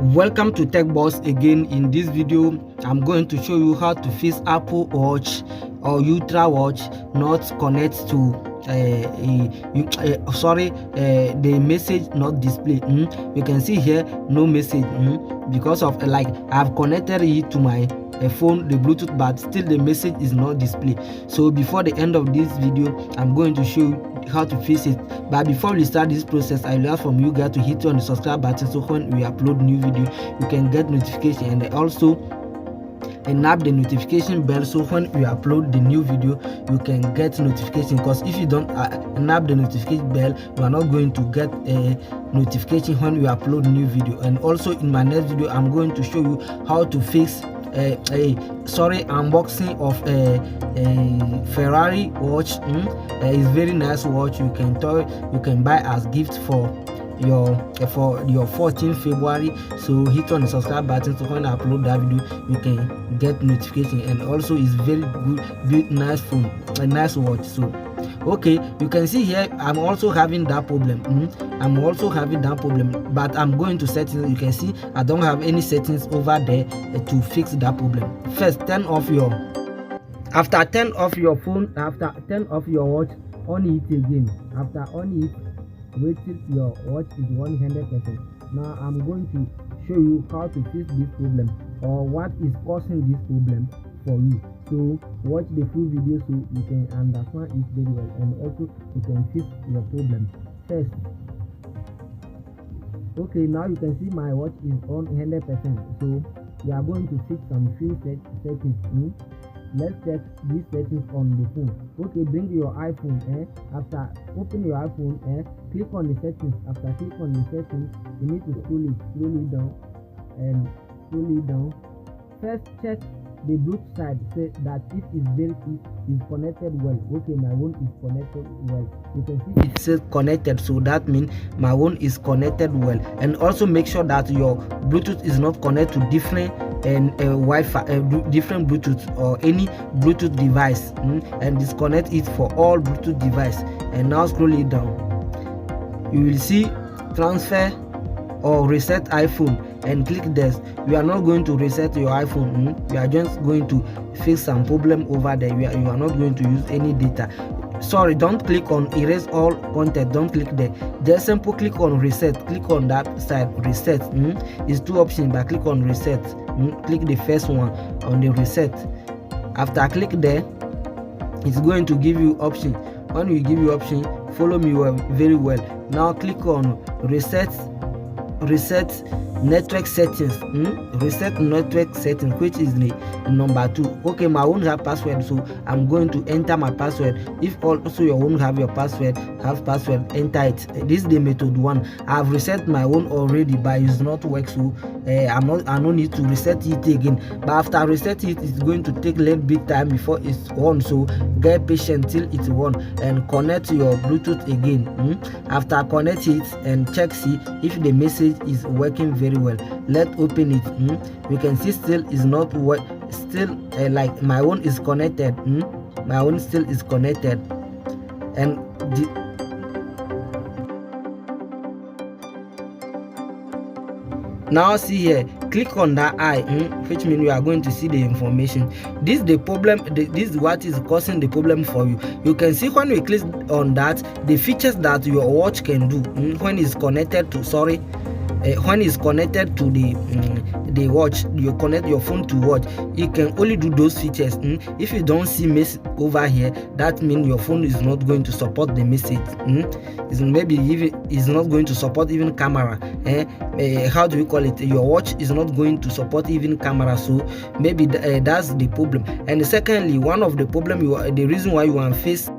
Welcome to Tech Boss again. In this video I'm going to show you how to fix Apple Watch or Ultra Watch not connect to the message not display. You can see here no message because of I've connected it to my phone, the Bluetooth, but still the message is not display. So before the end of this video I'm going to show you how to fix it. But before we start this process, I will ask from you guys to hit on the subscribe button so when we upload new video you can get notification, and also enable the notification bell so when we upload the new video you can get notification, because if you don't enable the notification bell you are not going to get a notification when we upload new video. And also in my next video I'm going to show you how to fix unboxing of a Ferrari watch. It's very nice watch. You can buy as gift for your 14th February. So hit on the subscribe button so when I upload that video you can get notification. And also it's very good, nice phone, a nice watch. So okay, you can see here I'm also having that problem. But I'm going to settings. You can see I don't have any settings over there to fix that problem. First, turn off your phone, after turn off your watch, on it again. After on it, wait till your watch is 100%. Now I'm going to show you how to fix this problem or what is causing this problem for you. So watch the full video so you can understand it very well, and also you can fix your problem. First, okay, now you can see my watch is on 100%. So we are going to fix some few settings. Let's check these settings on the phone. Okay, bring your iPhone. After open your iPhone, click on the settings. After click on the settings, you need to scroll it down. First, check the Bluetooth side, say that if it's connected well. Okay, my one is connected well. You can see it says connected, so that means my one is connected well. And also make sure that your Bluetooth is not connected to different Wi-Fi, different Bluetooth or any Bluetooth device, and disconnect it for all Bluetooth device. And now scroll it down, you will see transfer or reset iPhone, and click this. You are not going to reset your iPhone. You are just going to fix some problem over there. You are not going to use any data. Sorry, don't click on erase all content, don't click there. Just simple click on reset. Click on that side, reset. It's two options, but click on reset. Click the first one on the reset. After click there, it's going to give you option. When we give you option, follow me very well. Now click on reset network settings. Reset network settings, which is the number 2. Okay, my own have password, so I'm going to enter my password. If also your own have your password, enter it. This is the method 1. I've reset my own already, but it's not work, so I don't need to reset it again. But after reset it, it's going to take a little bit time before it's on, so get patient till it's on, and connect your Bluetooth again. After connect it and check see if the message is working very well. Let's open it. You can see still is not work, still like my one is connected. My one still is connected, and now see here, click on that eye, which means you are going to see the information. This is the problem. This is what is causing the problem for you. You can see when we click on that, the features that your watch can do when it's connected to when it's connected to the watch. You connect your phone to watch, it can only do those features. If you don't see message over here, that means your phone is not going to support the message. Maybe even is not going to support even camera. How do we call it? Your watch is not going to support even camera, so maybe that's the problem. And secondly, one of the problem the reason why you want to face